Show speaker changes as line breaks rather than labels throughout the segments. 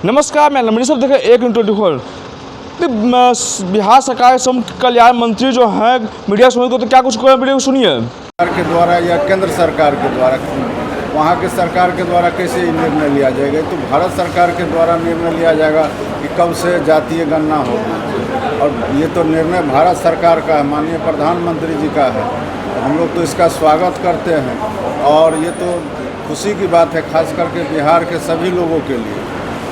नमस्कार, मैं लमड़ी सब देखें 1/24। बिहार सरकार के सम कल्याण मंत्री जो हैं मीडिया समझ को तो क्या कुछ वीडियो सुनिए।
सरकार के द्वारा या केंद्र सरकार के द्वारा, वहाँ के सरकार के द्वारा कैसे निर्णय लिया जाएगा? तो भारत सरकार के द्वारा निर्णय लिया जाएगा कि कब से जातीय गणना होगी, और ये तो निर्णय भारत सरकार का है, माननीय प्रधानमंत्री जी का है। हम लोग तो इसका स्वागत करते हैं और ये तो खुशी की बात है, खास करके बिहार के सभी लोगों के लिए,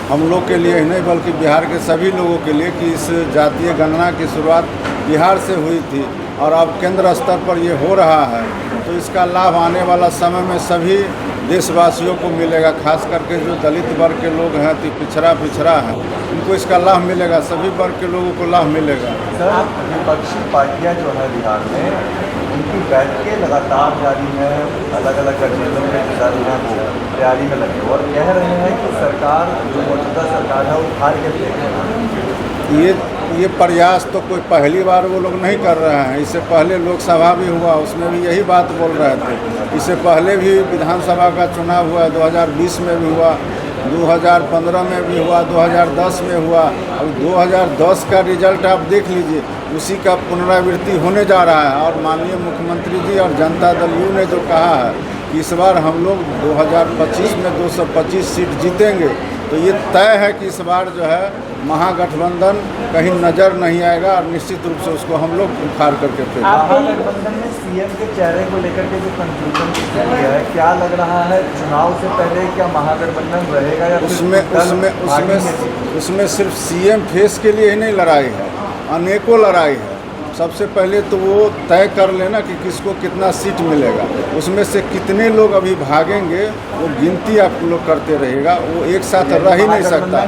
हम लोग के लिए ही नहीं बल्कि बिहार के सभी लोगों के लिए कि इस जातीय गणना की शुरुआत बिहार से हुई थी और अब केंद्र स्तर पर ये हो रहा है। तो इसका लाभ आने वाला समय में सभी देशवासियों को मिलेगा, खास करके जो दलित वर्ग के लोग हैं, तो पिछड़ा है, उनको इसका लाभ मिलेगा, सभी वर्ग के लोगों को लाभ मिलेगा।
सर, विपक्षी पार्टियां जो है बिहार में, उनकी बैठकें लगातार जारी है, अलग अलग गठबंधन के इंतजार हैं, वो तैयारी में लगे और कह रहे हैं कि सरकार जो मौजूदा सरकार है वो हार के देखेगा।
ये प्रयास तो कोई पहली बार वो लोग नहीं कर रहे हैं। इससे पहले लोकसभा भी हुआ, उसमें भी यही बात बोल रहे थे। इससे पहले भी विधानसभा का चुनाव हुआ, 2020 में भी हुआ, 2015 में भी हुआ, 2010 में हुआ। अब 2010 का रिजल्ट आप देख लीजिए, उसी का पुनरावृत्ति होने जा रहा है। और माननीय मुख्यमंत्री जी और जनता दल यू ने जो कहा है कि इस बार हम लोग 2025 में 225 सीट जीतेंगे, तो ये तय है कि इस बार जो है महागठबंधन कहीं नज़र नहीं आएगा और निश्चित रूप से उसको हम लोग उखाड़ करके फेंकेंगे।
महागठबंधन में सीएम के चेहरे को लेकर के जो कंफ्यूजन है, क्या लग रहा है चुनाव से पहले क्या महागठबंधन रहेगा या
उसमें सिर्फ सीएम फेस के लिए ही नहीं लड़ाई है, अनेकों लड़ाई है। सबसे पहले तो वो तय कर लेना कि किसको कितना सीट मिलेगा, उसमें से कितने लोग अभी भागेंगे वो गिनती आप लोग करते रहेगा, वो एक साथ रह ही नहीं सकता,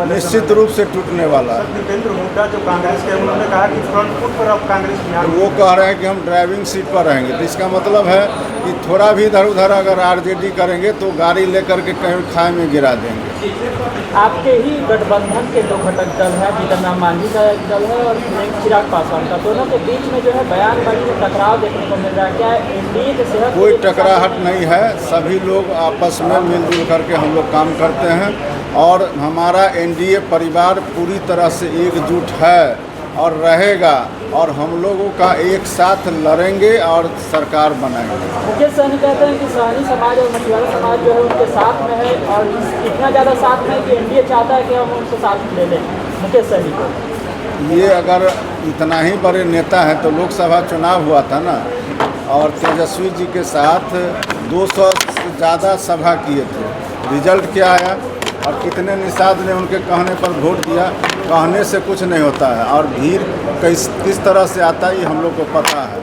निश्चित रूप से टूटने वाला है।
दीपेंद्र हुड्डा जो कांग्रेस के, उन्होंने कहा कि फ्रंट फुट पर अब कांग्रेस
वो कह रहे हैं कि हम ड्राइविंग सीट पर रहेंगे, तो इसका मतलब है कि थोड़ा भी इधर उधर अगर आरजेडी करेंगे तो गाड़ी लेकर के कहीं खाई में गिरा देंगे।
आपके ही गठबंधन के दो घटक दल हैं, जीतन राम मांझी का एक दल है और चिराग पासवान का, दोनों के बीच में जो है बयानबाजी में टकराव देखने को मिल रहा है। क्या एनडीए के सेहत
कोई टकराहट नहीं है, सभी लोग आपस में मिलजुल करके हम लोग काम करते हैं और हमारा एनडीए परिवार पूरी तरह से एकजुट है और रहेगा और हम लोगों का एक साथ लड़ेंगे और सरकार बनाएंगे।
मुकेश सहनी कहते हैं कि सहनी समाज और मछुआरा समाज जो है उनके साथ में है और इतना ज़्यादा साथ में कि एनडीए चाहता है कि हम उनको साथ ले लें। मुकेश सहनी को
ये अगर इतना ही बड़े नेता हैं तो लोकसभा चुनाव हुआ था ना, और तेजस्वी जी के साथ 200 से ज़्यादा सभा किए थे, रिजल्ट क्या आया और कितने निषाद ने उनके कहने पर वोट दिया? कहने से कुछ नहीं होता है और भीड़ किस तरह से आता है ये हम लोग को पता है।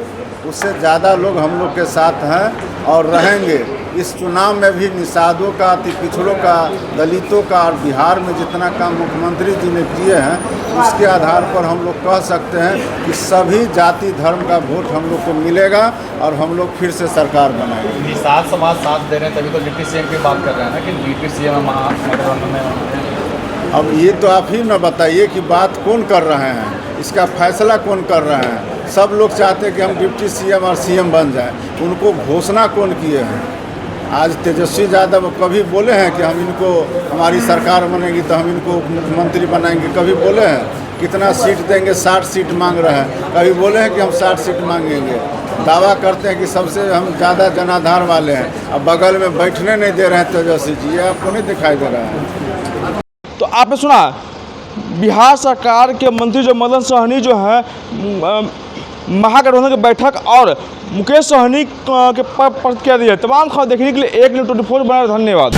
उससे ज़्यादा लोग हम लोग के साथ हैं और रहेंगे। इस चुनाव में भी निषादों का, अति पिछड़ों का, दलितों का और बिहार में जितना काम मुख्यमंत्री जी ने किए हैं उसके आधार पर हम लोग कह सकते हैं कि सभी जाति धर्म का वोट हम लोग को मिलेगा और हम लोग फिर से सरकार बनाएंगे।
निषाद समाज साथ दे रहे हैं, तभी तो डिप्टी सीएम की बात कर रहे हैं ना कि डिप्टी सीएम महागठबंधन में।
अब ये तो आप ही न बताइए कि बात कौन कर रहे हैं, इसका फैसला कौन कर रहे हैं? सब लोग चाहते हैं कि हम डिप्टी सीएम और सीएम बन जाएं, उनको घोषणा कौन किए हैं? आज तेजस्वी यादव कभी बोले हैं कि हम इनको, हमारी सरकार बनेगी तो हम इनको मुख्यमंत्री बनाएंगे? कभी बोले हैं? कितना सीट देंगे? 60 सीट मांग रहे हैं। कभी बोले हैं कि हम 60 सीट मांगेंगे? दावा करते हैं कि सबसे हम ज़्यादा जनाधार वाले हैं, अब बगल में बैठने नहीं दे रहे हैं तेजस्वी जी, ये आपको नहीं दिखाई दे रहा है?
तो आपने सुना बिहार सरकार के मंत्री जो मदन सहनी जो है महागठबंधन की बैठक और मुकेश सहनी के प्रतिक्रिया दी है। तमाम खबर देखने के लिए 1/24 बना। धन्यवाद।